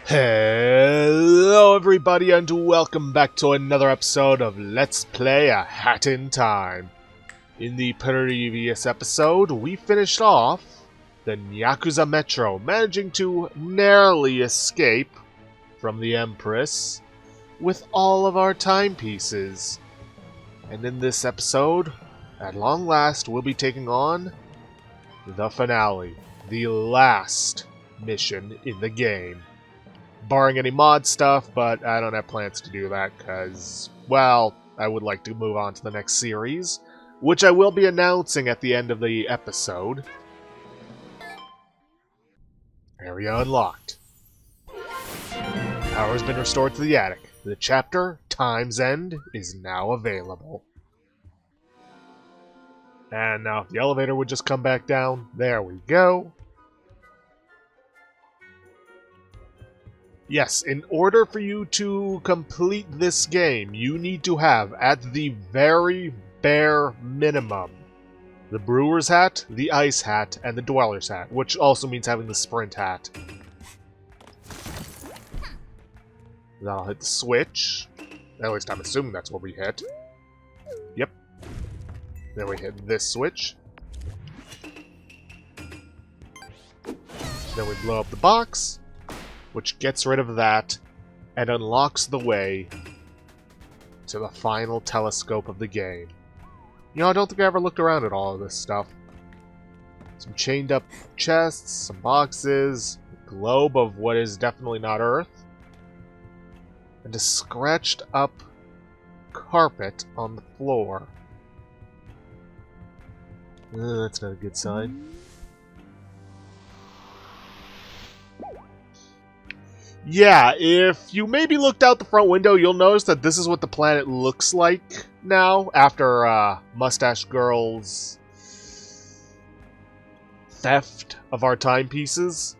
Hello everybody and welcome back to another episode of Let's Play A Hat in Time. In the previous episode, we finished off the Yakuza Metro, managing to narrowly escape from the Empress with all of our timepieces. And in this episode, at long last, we'll be taking on the finale, the last mission in the game. Barring any mod stuff, but I don't have plans to do that because, well, I would like to move on to the next series, which I will be announcing at the end of the episode. Area unlocked. Power has been restored to the attic. The chapter, Time's End, is now available. And now if the elevator would just come back down, there we go. Yes, in order for you to complete this game, you need to have, at the very bare minimum, the Brewer's Hat, the Ice Hat, and the Dweller's Hat, which also means having the Sprint Hat. Then I'll hit the switch. At least I'm assuming that's what we hit. Yep. Then we hit this switch. Then we blow up the box, which gets rid of that and unlocks the way to the final telescope of the game. You know, I don't think I ever looked around at all of this stuff. Some chained up chests, some boxes, a globe of what is definitely not Earth, and a scratched up carpet on the floor. That's not a good sign. Yeah, if you maybe looked out the front window, you'll notice that this is what the planet looks like now, after Mustache Girl's theft of our timepieces.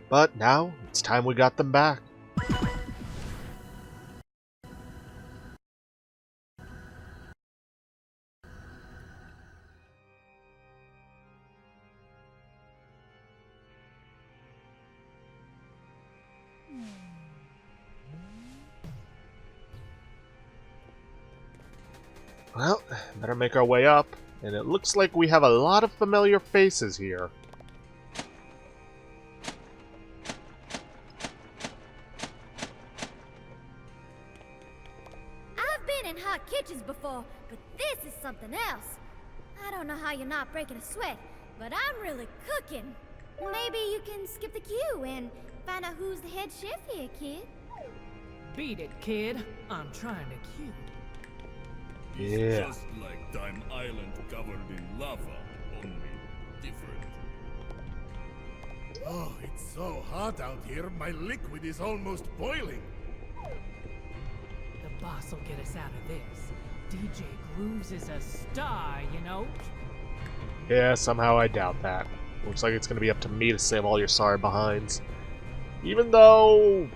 But now, it's time we got them back. Well, better make our way up, and it looks like we have a lot of familiar faces here. I've been in hot kitchens before, but this is something else. I don't know how you're not breaking a sweat, but I'm really cooking. Maybe you can skip the queue and find out who's the head chef here, kid. Beat it, kid. I'm trying to cue. Yeah. Just like Time Island covered in lava, only different. Oh, it's so hot out here, my liquid is almost boiling. The boss will get us out of this. DJ Grooves is a star, you know? Yeah, somehow I doubt that. Looks like it's going to be up to me to save all your sorry behinds. Even though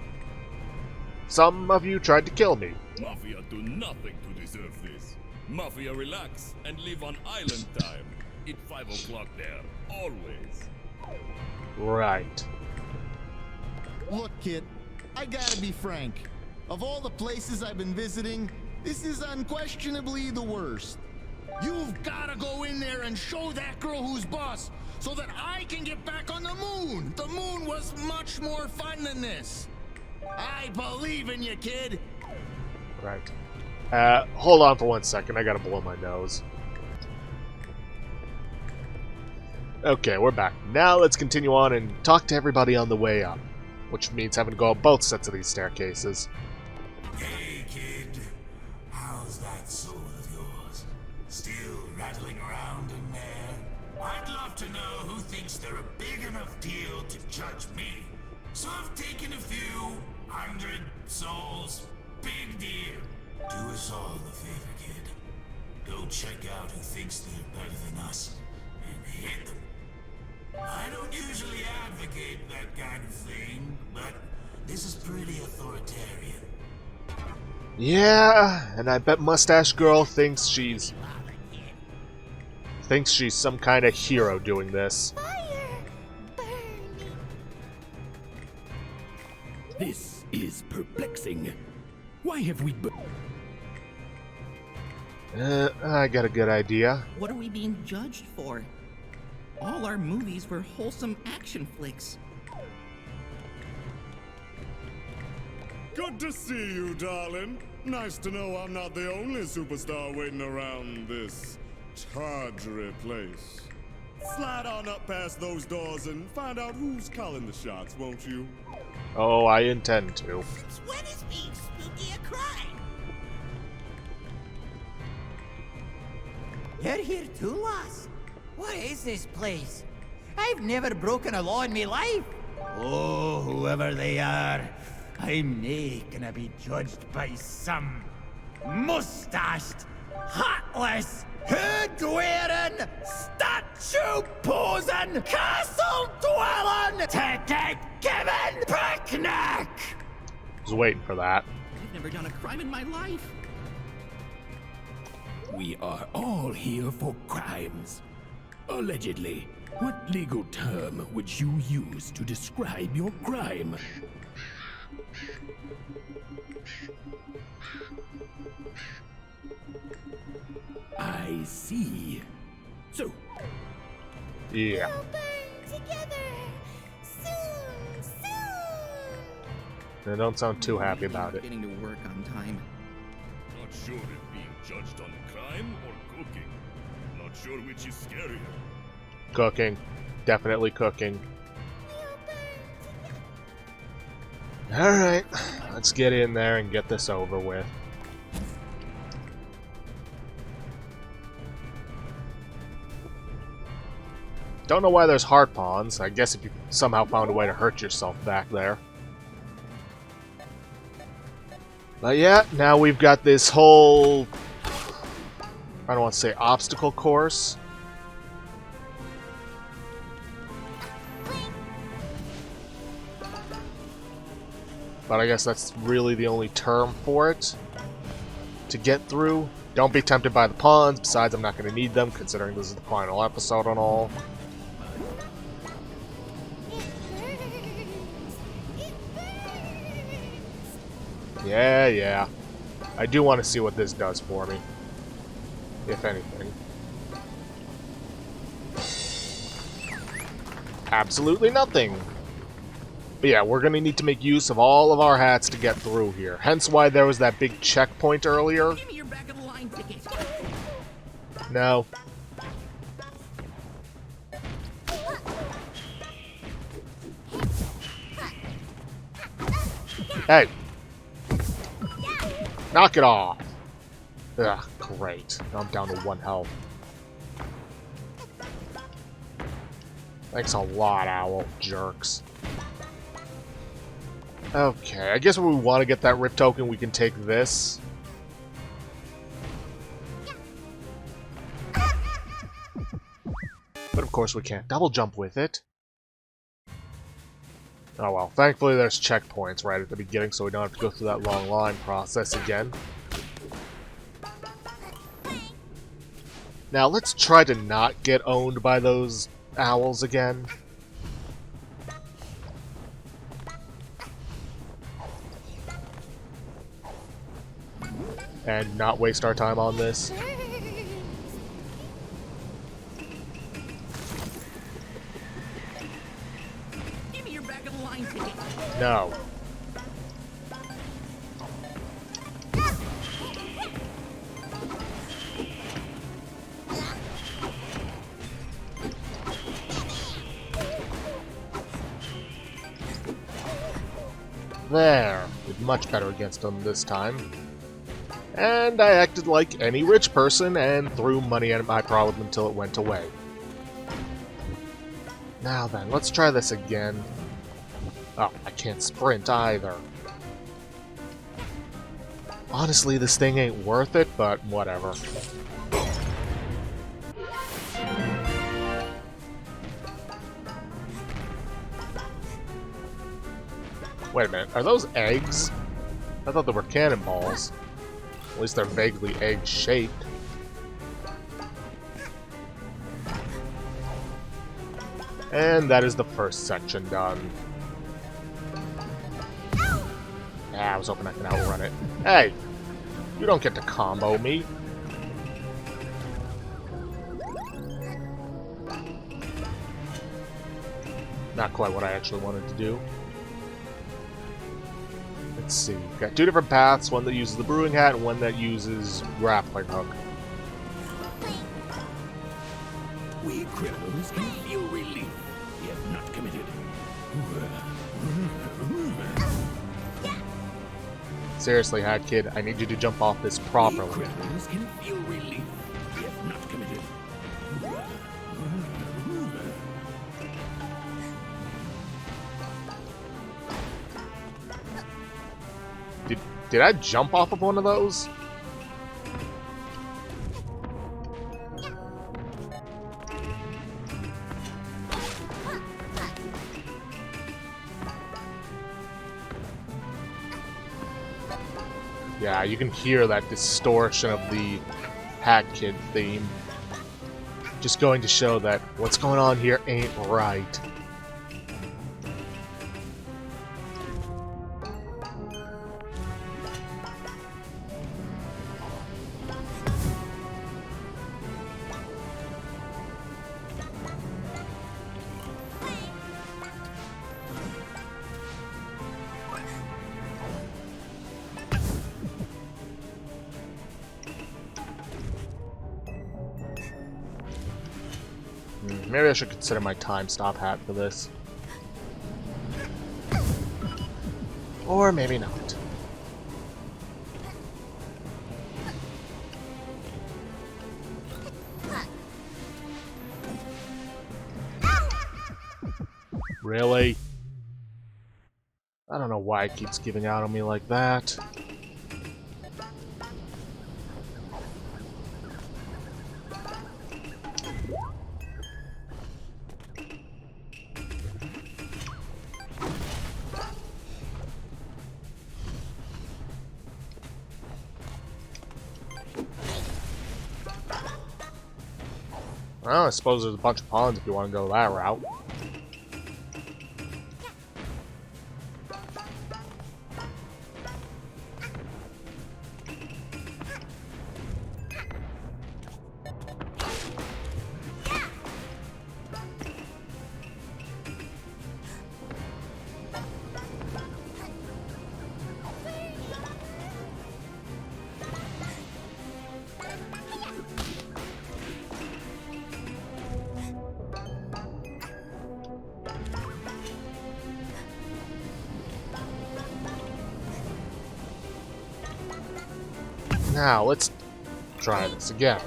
some of you tried to kill me. Mafia do nothing to deserve this. Mafia relax and live on island time. It's 5 o'clock there, always. Right. Look, kid, I gotta be frank. Of all the places I've been visiting, this is unquestionably the worst. You've gotta go in there and show that girl who's boss, so that I can get back on the moon. The moon was much more fun than this. I believe in you, kid. Right. Hold on for 1 second. I gotta blow my nose. Okay, we're back. Now let's continue on and talk to everybody on the way up, which means having to go up both sets of these staircases. Hey, kid. How's that soul of yours? Still rattling around in there? I'd love to know who thinks they're a big enough deal to judge me. So I've taken a few 100 souls. Big deal. Do us all the favor, kid. Go check out who thinks they're better than us, and hit them. I don't usually advocate that kind of thing, but this is pretty authoritarian. Yeah, and I bet Mustache Girl thinks she's some kind of hero doing this. Fire! Burn! This is perplexing. Why have we... I got a good idea. What are we being judged for? All our movies were wholesome action flicks. Good to see you, darling. Nice to know I'm not the only superstar waiting around this tawdry place. Slide on up past those doors and find out who's calling the shots, won't you? Oh, I intend to. Since when is being spooky a crime? You're here too, lass? What is this place? I've never broken a law in my life. Oh, whoever they are, I'm nae gonna be judged by some mustached, heartless, hood-wearing, statue-posing, castle-dwelling, ticket-giving picnic! Was waiting for that. I've never done a crime in my life. We are all here for crimes. Allegedly. What legal term would you use to describe your crime? I see. So, Yeah. We'll burn together soon. They don't sound too happy about it. Getting to work on time. Not sure if being judged on crime or cooking. Not sure which is scarier. Cooking. Definitely cooking. Alright, let's get in there and get this over with. Don't know why there's heart pawns. I guess if you somehow found a way to hurt yourself back there. But yeah, now we've got this whole... I don't want to say obstacle course. But I guess that's really the only term for it. To get through. Don't be tempted by the pawns. Besides, I'm not going to need them, considering this is the final episode and all. Yeah. I do want to see what this does for me. If anything. Absolutely nothing. But yeah, we're going to need to make use of all of our hats to get through here. Hence why there was that big checkpoint earlier. Give me your back of the line ticket. No. Hey! Knock it off! Ugh, great. Now I'm down to 1 health. Thanks a lot, Owl. Jerks. Okay, I guess when we want to get that rip token, we can take this. But of course we can't double jump with it. Oh well, thankfully there's checkpoints right at the beginning, so we don't have to go through that long line process again. Now let's try to not get owned by those owls again. And not waste our time on this. Give me your back of the line ticket. No. There. Did much better against them this time. And I acted like any rich person and threw money at my problem until it went away. Now then, let's try this again. Oh, I can't sprint either. Honestly, this thing ain't worth it, but whatever. Wait a minute, are those eggs? I thought they were cannonballs. At least they're vaguely egg-shaped. And that is the first section done. I was hoping I could outrun it. Hey! You don't get to combo me. Not quite what I actually wanted to do. Let's see. Got two different paths, one that uses the brewing hat and one that uses grappling hook. We criminals can feel relief. We have not committed. Seriously, Hat Kid, I need you to jump off this properly. We criminals can feel relief. We have not committed. Did I jump off of one of those? Yeah, you can hear that distortion of the Hat Kid theme. Just going to show that what's going on here ain't right. Maybe I should consider my time stop hat for this. Or maybe not. Really? I don't know why it keeps giving out on me like that. Well, I suppose there's a bunch of pawns if you want to go that route. Now, let's try this again.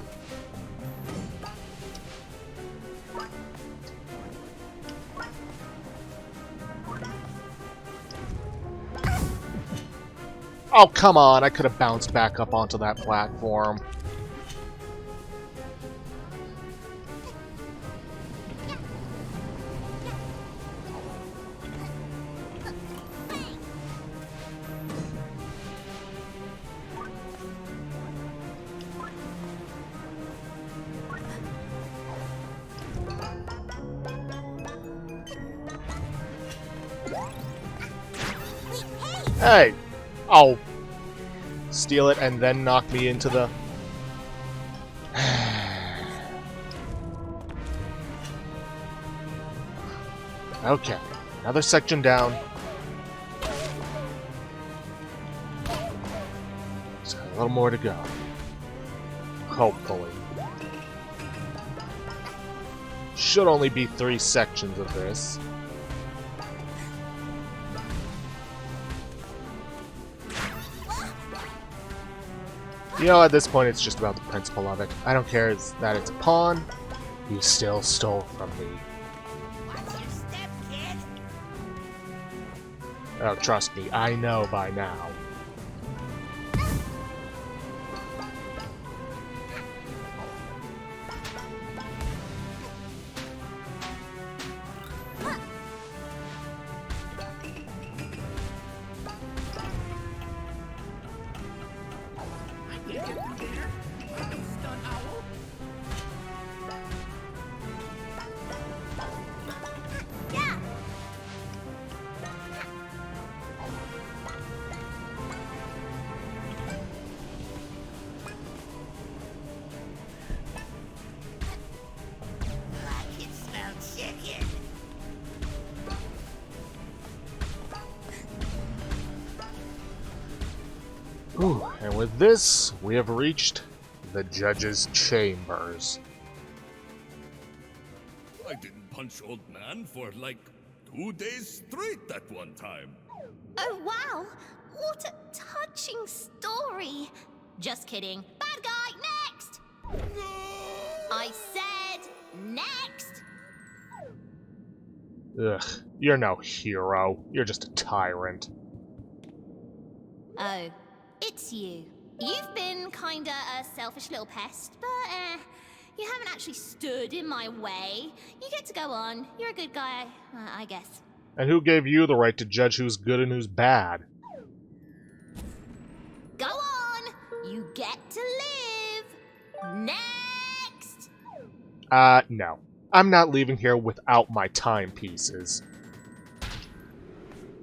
Oh, come on! I could have bounced back up onto that platform. Hey! Oh. Steal it and then knock me into the... Okay. Another section down. Just got a little more to go. Hopefully. Should only be 3 sections of this. You know, at this point, it's just about the principle of it. I don't care that it's a pawn. You still stole from me. What's your step, kid? Oh, trust me, I know by now. Whew, and with this, we have reached the judge's chambers. I didn't punch old man for like 2 days straight that one time. Oh wow! What a touching story! Just kidding. Bad guy, next! I said next! Ugh, you're no hero. You're just a tyrant. Oh, it's you. You've been kinda a selfish little pest, but you haven't actually stood in my way. You get to go on. You're a good guy, I guess. And who gave you the right to judge who's good and who's bad? Go on! You get to live! Next! No. I'm not leaving here without my timepieces.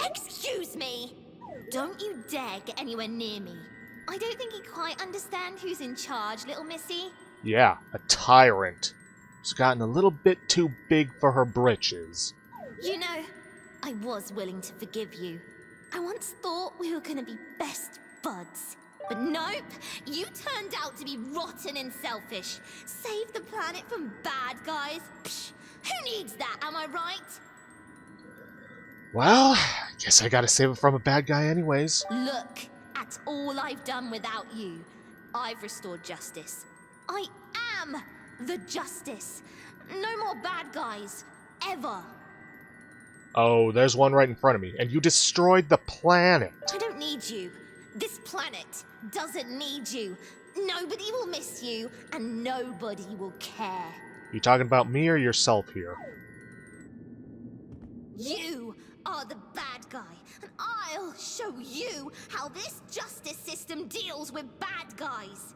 Excuse me! Don't you dare get anywhere near me. I don't think you quite understand who's in charge, little missy. Yeah, a tyrant. Who's gotten a little bit too big for her britches. You know, I was willing to forgive you. I once thought we were gonna be best buds. But nope, you turned out to be rotten and selfish. Save the planet from bad guys. Psh, who needs that, am I right? Well, I guess I gotta save it from a bad guy anyways. Look at all I've done without you. I've restored justice. I am the justice. No more bad guys. Ever. Oh, there's one right in front of me, and you destroyed the planet. I don't need you. This planet doesn't need you. Nobody will miss you, and nobody will care. You talking about me or yourself here? You are the bad guy, and I'll show you how this justice system deals with bad guys.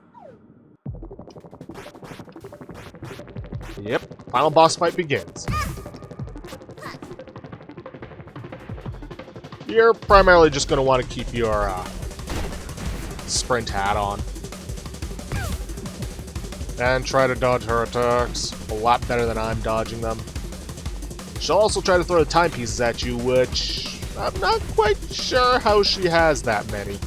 Yep, final boss fight begins. You're primarily just going to want to keep your sprint hat on. And try to dodge her attacks a lot better than I'm dodging them. She'll also try to throw the timepieces at you, which I'm not quite sure how she has that many.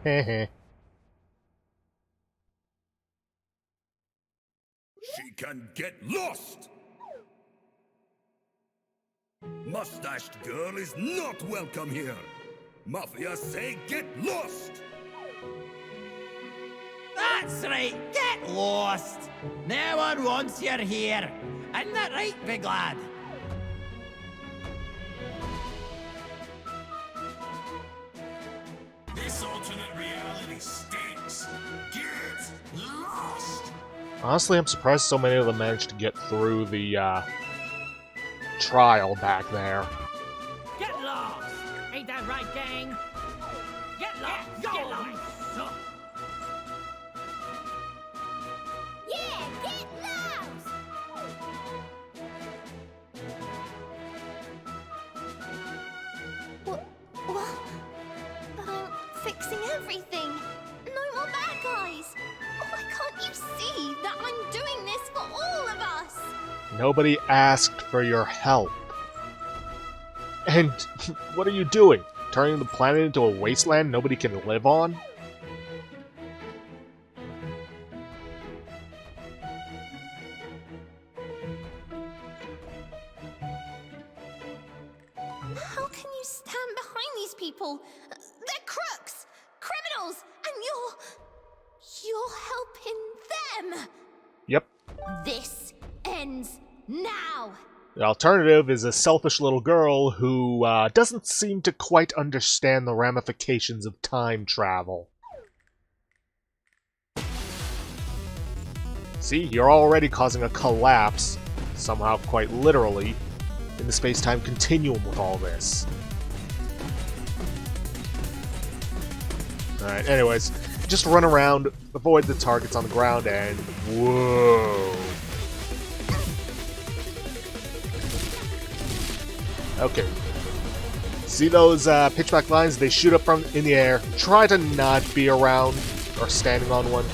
Heh. She can get lost! Mustached girl is not welcome here. Mafia say get lost! That's right, get lost! No one wants you here. Isn't that right, big lad? This alternate reality stinks. Get lost! Honestly, I'm surprised so many of them managed to get through the trial back there. Get lost! Ain't that right, gang? Get lost! Get lost! Yeah, get lost! What? But I'm fixing everything. No more bad guys. Why can't you see that I'm doing this for all of us? Nobody asked for your help. And what are you doing? Turning the planet into a wasteland nobody can live on? How can you stand behind these people? They're crooks, criminals, and you're helping them. Yep. This ends now. The alternative is a selfish little girl who doesn't seem to quite understand the ramifications of time travel. See, you're already causing a collapse, somehow quite literally, in the space-time continuum with all this. Alright, anyways, just run around, avoid the targets on the ground, and whoa. Okay. See those pitchback lines? They shoot up from in the air. Try to not be around or standing on one.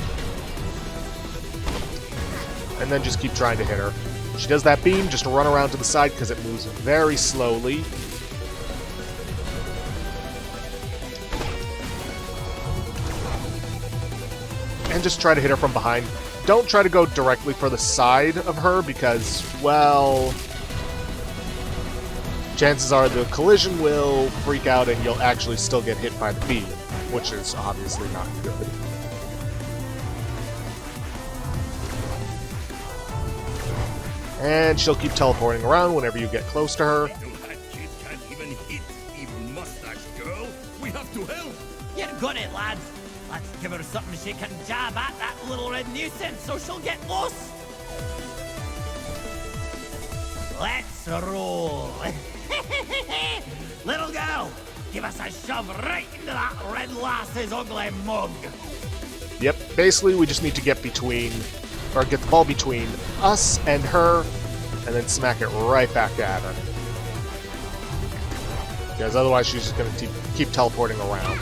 And then just keep trying to hit her. When she does that beam, just run around to the side because it moves very slowly. And just try to hit her from behind. Don't try to go directly for the side of her because, well, chances are the collision will freak out and you'll actually still get hit by the beam, which is obviously not good. And she'll keep teleporting around whenever you get close to her. Little hat kid can't even hit even mustache girl. We have to help. You've got it, lads. Let's give her something she can jab at, that little red nuisance, so she'll get lost. Let's roll. Little girl, give us a shove right into that red lass's ugly mug. Yep, basically we just need to get between, or get the ball between us and her, and then smack it right back at her. Because otherwise she's just going to keep teleporting around.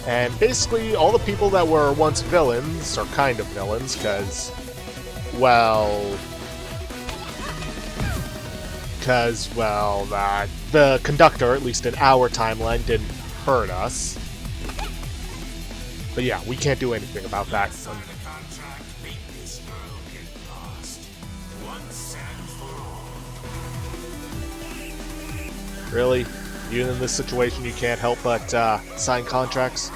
And basically, all the people that were once villains, or kind of villains, because, well, the conductor, at least in our timeline, didn't hurt us. But yeah, we can't do anything about that. Sign the contract, make this girl get lost. Once and for all. Really? Even in this situation, you can't help but sign contracts?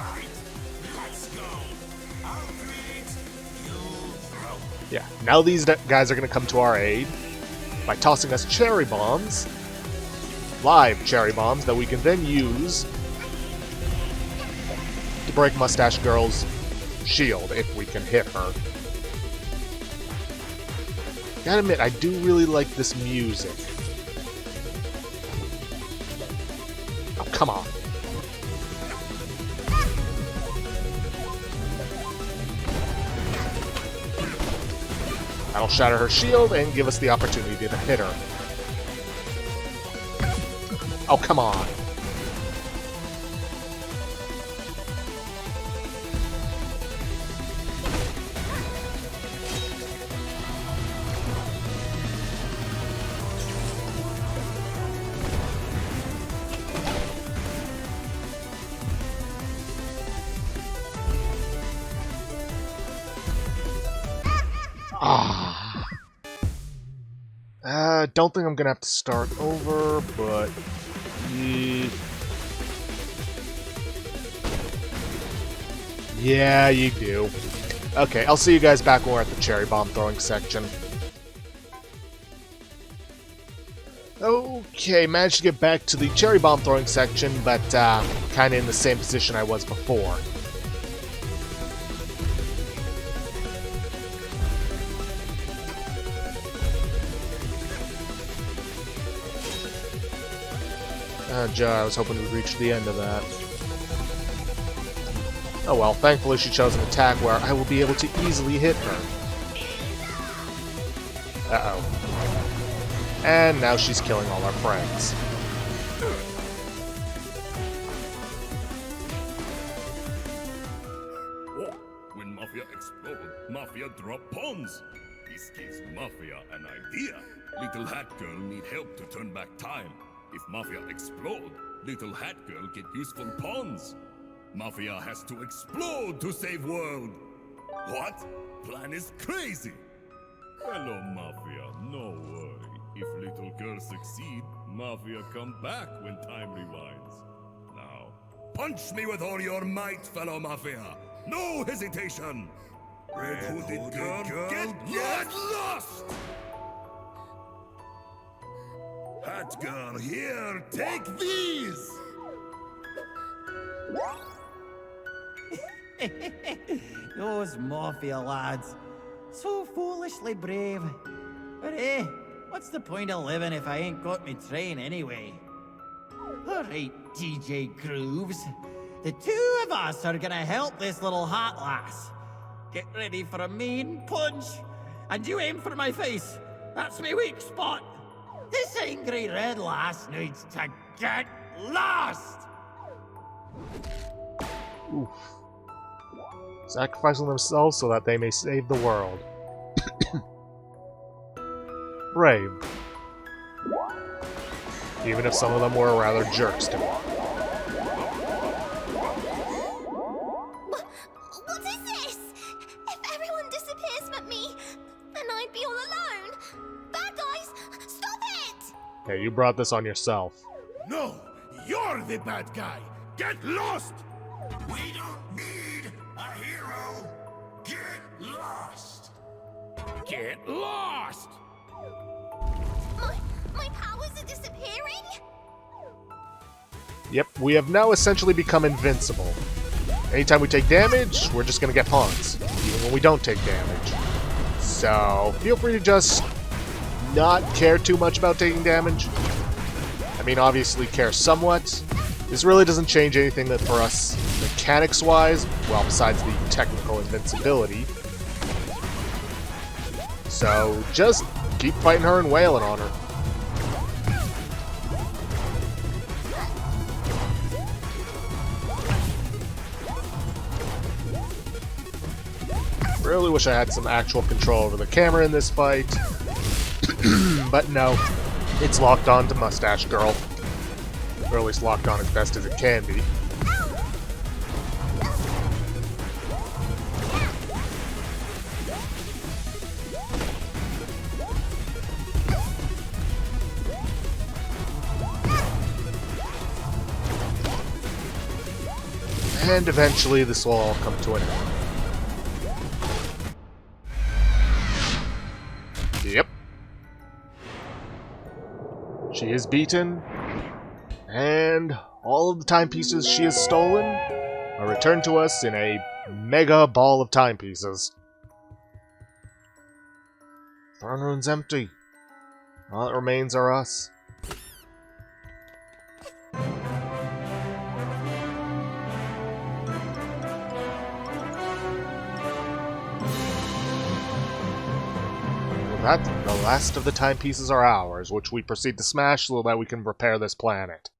Yeah, now these guys are going to come to our aid by tossing us cherry bombs, live cherry bombs that we can then use to break Mustache Girl's shield if we can hit her. Gotta admit, I do really like this music. Oh, come on. That'll shatter her shield and give us the opportunity to hit her. Oh, come on. Don't think I'm gonna have to start over, but yeah, you do. Okay, I'll see you guys back when we're at the cherry bomb throwing section. Okay, managed to get back to the cherry bomb throwing section, but kind of in the same position I was before. Joe, I was hoping we'd reach the end of that. Oh well, thankfully she chose an attack where I will be able to easily hit her. Uh-oh. And now she's killing all our friends. Oh, when Mafia explode, Mafia drop pawns. This gives Mafia an idea. Little Hat Girl need help to turn back time. If Mafia explode, Little Hat Girl get useful pawns. Mafia has to explode to save world. What? Plan is crazy. Hello, Mafia. No worry. If Little Girl succeed, Mafia come back when time rewinds. Now, punch me with all your might, fellow Mafia. No hesitation. Red Hooded Girl, get lost! Hat Girl, here, take these! Those Mafia lads. So foolishly brave. But what's the point of living if I ain't got me train anyway? Alright, DJ Grooves. The two of us are gonna help this little hat lass. Get ready for a mean punch. And you aim for my face. That's my weak spot. This angry red lass needs to get lost. Oof. Sacrificing themselves so that they may save the world. Brave. Even if some of them were rather jerks to me. What is this? If everyone disappears but me, then I'd be all alone. Bad guys, stop it! Hey, you brought this on yourself. No, you're the bad guy. Get lost! We don't need a hero. Get lost. Get lost! My powers are disappearing? Yep, we have now essentially become invincible. Anytime we take damage, we're just gonna get pawns, even when we don't take damage. So, feel free to just not care too much about taking damage. I mean, obviously care somewhat. This really doesn't change anything that for us, mechanics-wise, well, besides the technical invincibility. So, just keep fighting her and wailing on her. Really wish I had some actual control over the camera in this fight. But no, it's locked on to Mustache Girl. Or at least locked on as best as it can be. And eventually this will all come to an end. Yep. She is beaten, and all of the timepieces she has stolen are returned to us in a mega ball of timepieces. Throne room's empty. All that remains are us. That, the last of the timepieces are ours, which we proceed to smash so that we can repair this planet.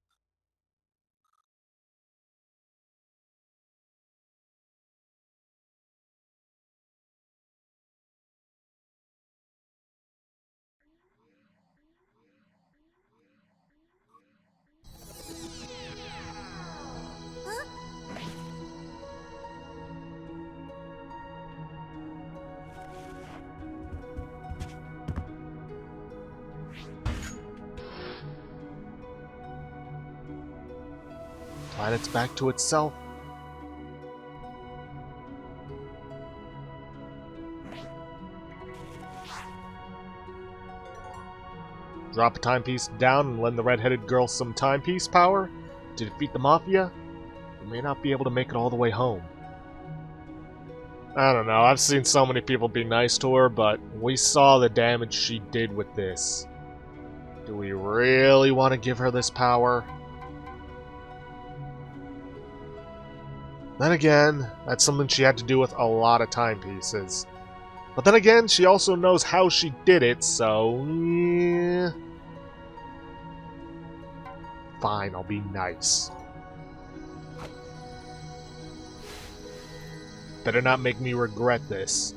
Planet's back to itself. Drop a timepiece down and lend the red-headed girl some timepiece power to defeat the Mafia. We may not be able to make it all the way home. I don't know, I've seen so many people be nice to her, but we saw the damage she did with this. Do we really want to give her this power? Then again, that's something she had to do with a lot of timepieces. But then again, she also knows how she did it, so... yeah. Fine, I'll be nice. Better not make me regret this.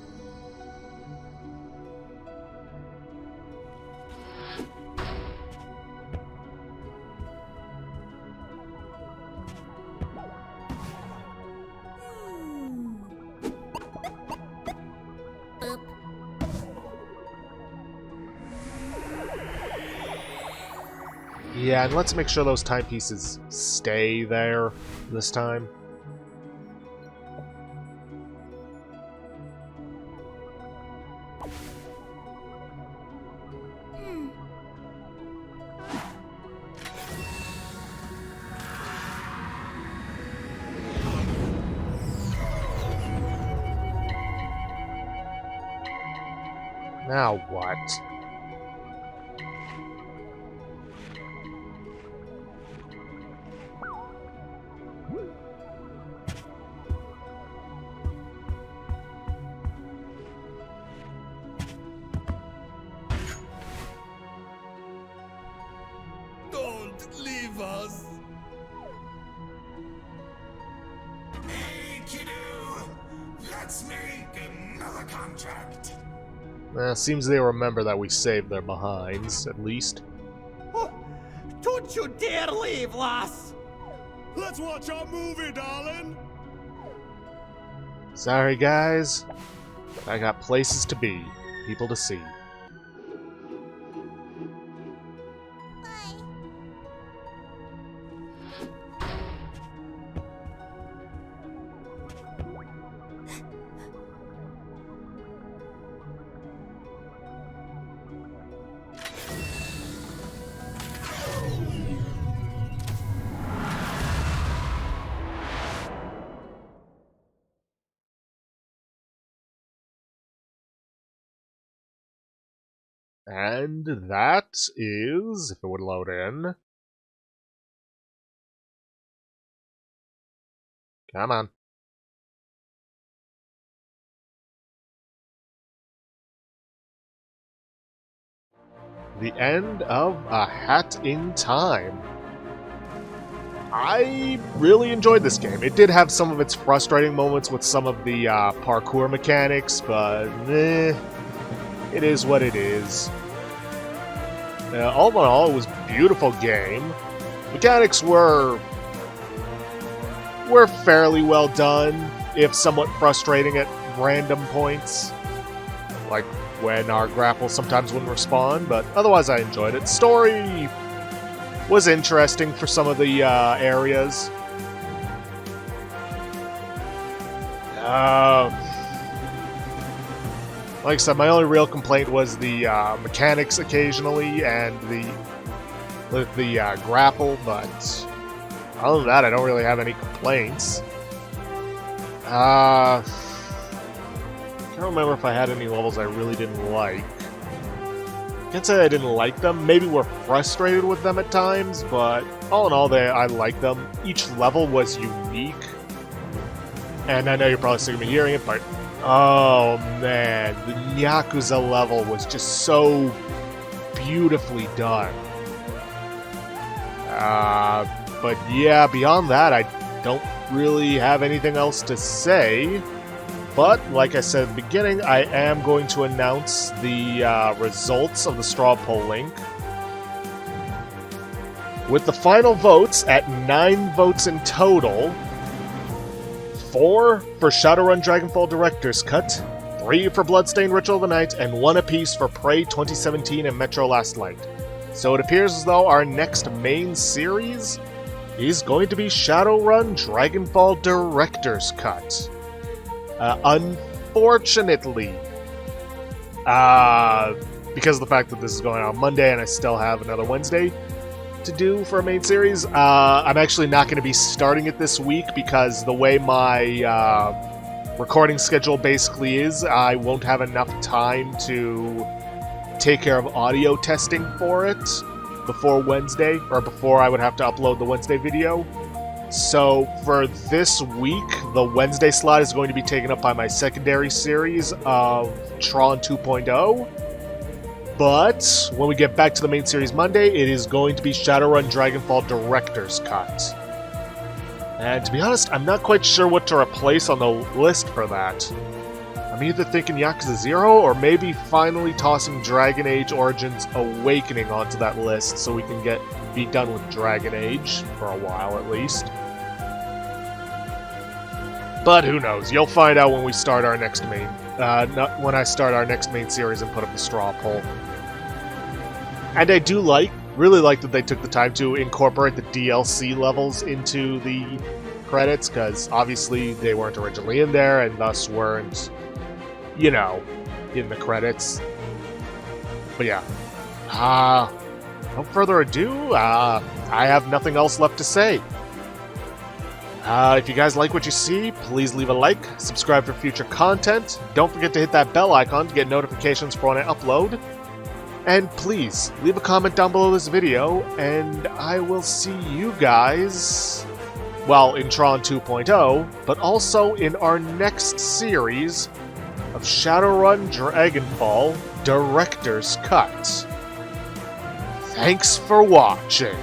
Yeah, and let's make sure those timepieces stay there this time. Now what? Let's make another contract. Seems they remember that we saved their behinds, at least. Oh, don't you dare leave, lass! Let's watch our movie, darling! Sorry, guys. I got places to be, people to see. And that is, if it would load in. Come on. The end of A Hat in Time. I really enjoyed this game. It did have some of its frustrating moments with some of the parkour mechanics, but it is what it is. All in all, it was a beautiful game. Mechanics were fairly well done, if somewhat frustrating at random points. Like when our grapple sometimes wouldn't respond, but otherwise I enjoyed it. Story was interesting for some of the areas. Like I said, my only real complaint was the mechanics occasionally and the grapple, but other than that, I don't really have any complaints. I can't remember if I had any levels I really didn't like. Can't say I didn't like them. Maybe we're frustrated with them at times, but all in all, I like them. Each level was unique. And I know you're probably sick of me hearing it, but oh man, the Yakuza level was just so beautifully done. But yeah, beyond that, I don't really have anything else to say. But, like I said at the beginning, I am going to announce the results of the straw polling. With the final votes at 9 votes in total, 4 for Shadowrun Dragonfall Director's Cut, 3 for Bloodstained Ritual of the Night, and 1 apiece for Prey 2017 and Metro Last Light. So it appears as though our next main series is going to be Shadowrun Dragonfall Director's Cut. Unfortunately, because of the fact that this is going out on Monday and I still have another Wednesday to do for a main series, I'm actually not going to be starting it this week because the way my recording schedule basically is, I won't have enough time to take care of audio testing for it before Wednesday, or before I would have to upload the Wednesday video. So for this week, the Wednesday slot is going to be taken up by my secondary series of Tron 2.0. But when we get back to the main series Monday, it is going to be Shadowrun Dragonfall Director's Cut. And to be honest, I'm not quite sure what to replace on the list for that. I'm either thinking Yakuza 0 or maybe finally tossing Dragon Age Origins Awakening onto that list so we can be done with Dragon Age for a while at least. But who knows? You'll find out when we start our next main. When I start our next main series and put up the straw poll. And I do really like that they took the time to incorporate the DLC levels into the credits, because obviously they weren't originally in there and thus weren't, in the credits. But yeah. Without further ado, I have nothing else left to say. If you guys like what you see, please leave a like, subscribe for future content, don't forget to hit that bell icon to get notifications for when I upload, and please, leave a comment down below this video, and I will see you guys, well, in Tron 2.0, but also in our next series of Shadowrun Dragonfall Director's Cut. Thanks for watching.